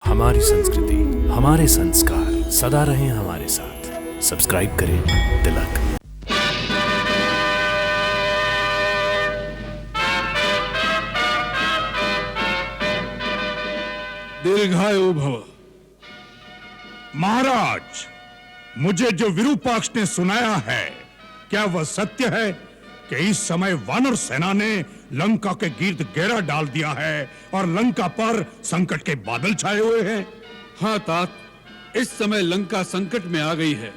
हमारी संस्कृति, हमारे संस्कार सदा रहें हमारे साथ। सब्सक्राइब करें तिलक। दीर्घायु भव। महाराज, मुझे जो विरूपाक्ष ने सुनाया है, क्या वह सत्य है कि इस समय वानर सेना ने लंका के गिर्द घेरा डाल दिया है और लंका पर संकट के बादल छाए हुए हैं? हाँ तात, इस समय लंका संकट में आ गई है,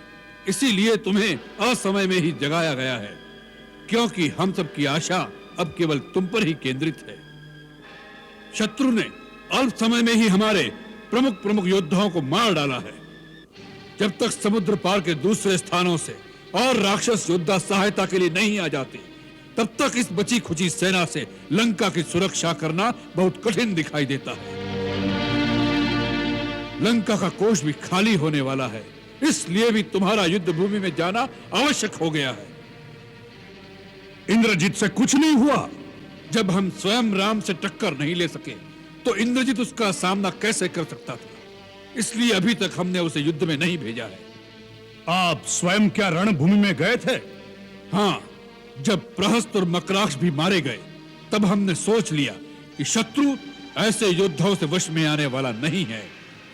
इसीलिए तुम्हें असमय में ही जगाया गया है, क्योंकि हम सब की आशा अब केवल तुम पर ही केंद्रित है। शत्रु ने अल्प समय में ही हमारे प्रमुख योद्धाओं को मार डाला है। जब तक समुद्र पार के दूसरे स्थानों से और राक्षस योद्धा सहायता के लिए नहीं आ जाते, तब तक इस बची खुची सेना से लंका की सुरक्षा करना बहुत कठिन दिखाई देता है। लंका का कोष भी खाली होने वाला है, इसलिए भी तुम्हारा युद्ध भूमि में जाना आवश्यक हो गया है। इंद्रजीत से कुछ नहीं हुआ? जब हम स्वयं राम से टक्कर नहीं ले सके, तो इंद्रजीत उसका सामना कैसे कर सकता था? इसलिए अभी तक हमने उसे युद्ध में नहीं भेजा है। आप स्वयं क्या रणभूमि में गए थे? हाँ, जब प्रहस्त और मकराक्ष भी मारे गए, तब हमने सोच लिया कि शत्रु ऐसे योद्धाओं से वश में आने वाला नहीं है।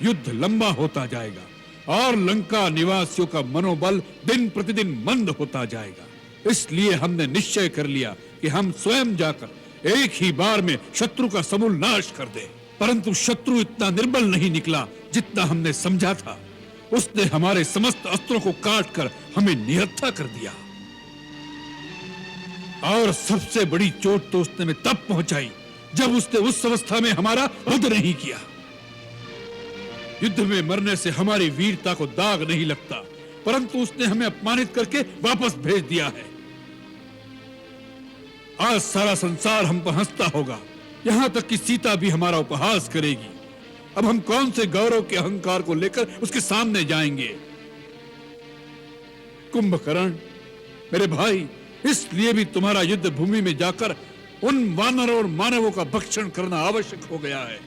युद्ध लंबा होता जाएगा और लंका निवासियों का मनोबल दिन प्रतिदिन मंद होता जाएगा। इसलिए हमने निश्चय कर लिया कि हम स्वयं जाकर एक ही बार में शत्रु का समूल नाश कर दें। परंतु शत्रु इतना निर्बल नहीं निकला जितना हमने समझा था। उसने हमारे समस्त अस्त्रों को काटकर हमें निहत्था कर दिया। और सबसे बड़ी चोट तो उसने में तब पहुंचाई जब उसने उस अवस्था में हमारा वध नहीं किया। युद्ध में मरने से हमारी वीरता को दाग नहीं लगता, परंतु उसने हमें अपमानित करके वापस भेज दिया है। आज सारा संसार हम पर हंसता होगा, यहां तक कि सीता भी हमारा उपहास करेगी। अब हम कौन से गौरव के अहंकार को लेकर उसके सामने जाएंगे? कुंभकर्ण, मेरे भाई, इसलिए भी तुम्हारा युद्ध भूमि में जाकर उन वानरों और मानवों का भक्षण करना आवश्यक हो गया है।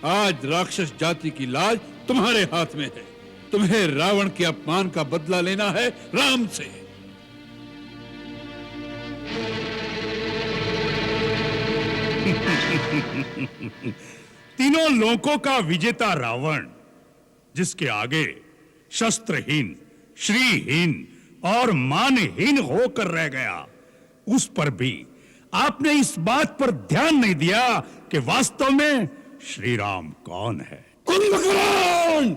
आज राक्षस जाति की लाज तुम्हारे हाथ में है। तुम्हें रावण के अपमान का बदला लेना है राम से। तीनों लोकों का विजेता रावण, जिसके आगे शस्त्रहीन, श्रीहीन और मानहीन होकर रह गया, उस पर भी आपने इस बात पर ध्यान नहीं दिया कि वास्तव में श्री राम कौन है। कुंभकर्ण!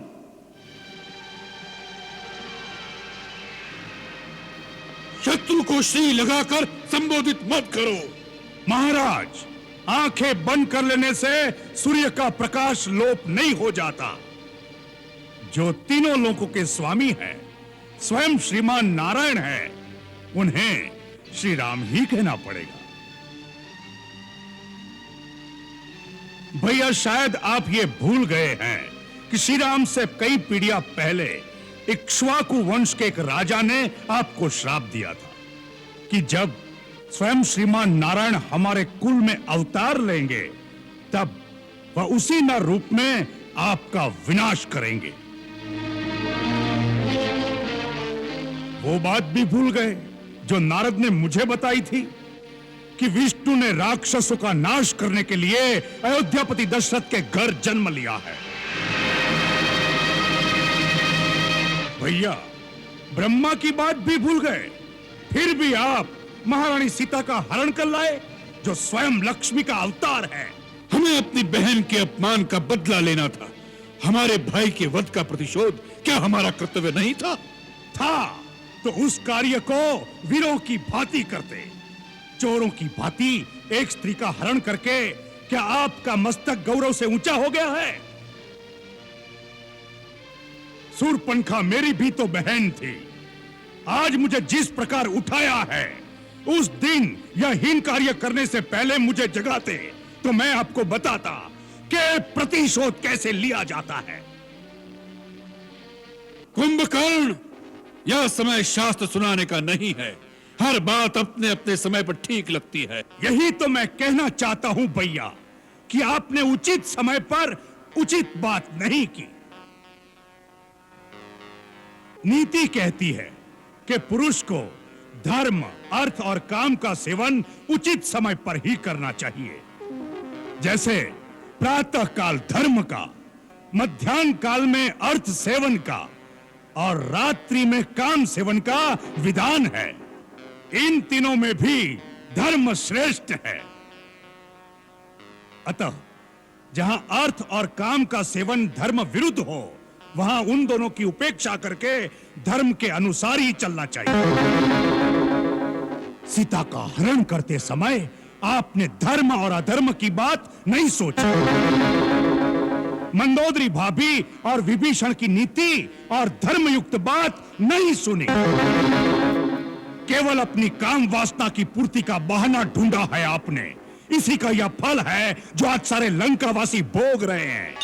शत्रु को श्री लगाकर संबोधित मत करो। महाराज, आंखें बंद कर लेने से सूर्य का प्रकाश लोप नहीं हो जाता। जो तीनों लोकों के स्वामी हैं, स्वयं श्रीमान नारायण हैं, उन्हें श्री राम ही कहना पड़ेगा। भैया, शायद आप ये भूल गए हैं कि श्री राम से कई पीढ़ियां पहले इक्ष्वाकु वंश के एक राजा ने आपको श्राप दिया था कि जब स्वयं श्रीमान नारायण हमारे कुल में अवतार लेंगे, तब वह उसी न रूप में आपका विनाश करेंगे। वो बात भी भूल गए जो नारद ने मुझे बताई थी कि विष्णु ने राक्षसों का नाश करने के लिए अयोध्यापति दशरथ के घर जन्म लिया है। भैया, ब्रह्मा की बात भी भूल गए, फिर भी आप महारानी सीता का हरण कर लाए, जो स्वयं लक्ष्मी का अवतार है। हमें अपनी बहन के अपमान का बदला लेना था। हमारे भाई के वध का प्रतिशोध क्या हमारा कर्तव्य नहीं था? तो उस कार्य को वीरों की भांति करते। चोरों की भांति एक स्त्री का हरण करके क्या आपका मस्तक गौरव से ऊंचा हो गया है? सूर्पणखा मेरी भी तो बहन थी। आज मुझे जिस प्रकार उठाया है, उस दिन यह हीन कार्य करने से पहले मुझे जगाते तो मैं आपको बताता कि प्रतिशोध कैसे लिया जाता है। कुंभकर्ण, यह समय शास्त्र सुनाने का नहीं है। हर बात अपने अपने समय पर ठीक लगती है। यही तो मैं कहना चाहता हूं भैया, कि आपने उचित समय पर उचित बात नहीं की। नीति कहती है कि पुरुष को धर्म, अर्थ और काम का सेवन उचित समय पर ही करना चाहिए। जैसे प्रातः काल धर्म का, मध्याह्न काल में अर्थ सेवन का और रात्रि में काम सेवन का विधान है। इन तीनों में भी धर्म श्रेष्ठ है। अतः जहां अर्थ और काम का सेवन धर्म विरुद्ध हो, वहां उन दोनों की उपेक्षा करके धर्म के अनुसार ही चलना चाहिए। सीता का हरण करते समय आपने धर्म और अधर्म की बात नहीं सोची। मंदोदरी भाभी और विभीषण की नीति और धर्मयुक्त बात नहीं सुनी। केवल अपनी काम वासना की पूर्ति का बहाना ढूंढा है आपने। इसी का यह फल है जो आज सारे लंकावासी भोग रहे हैं।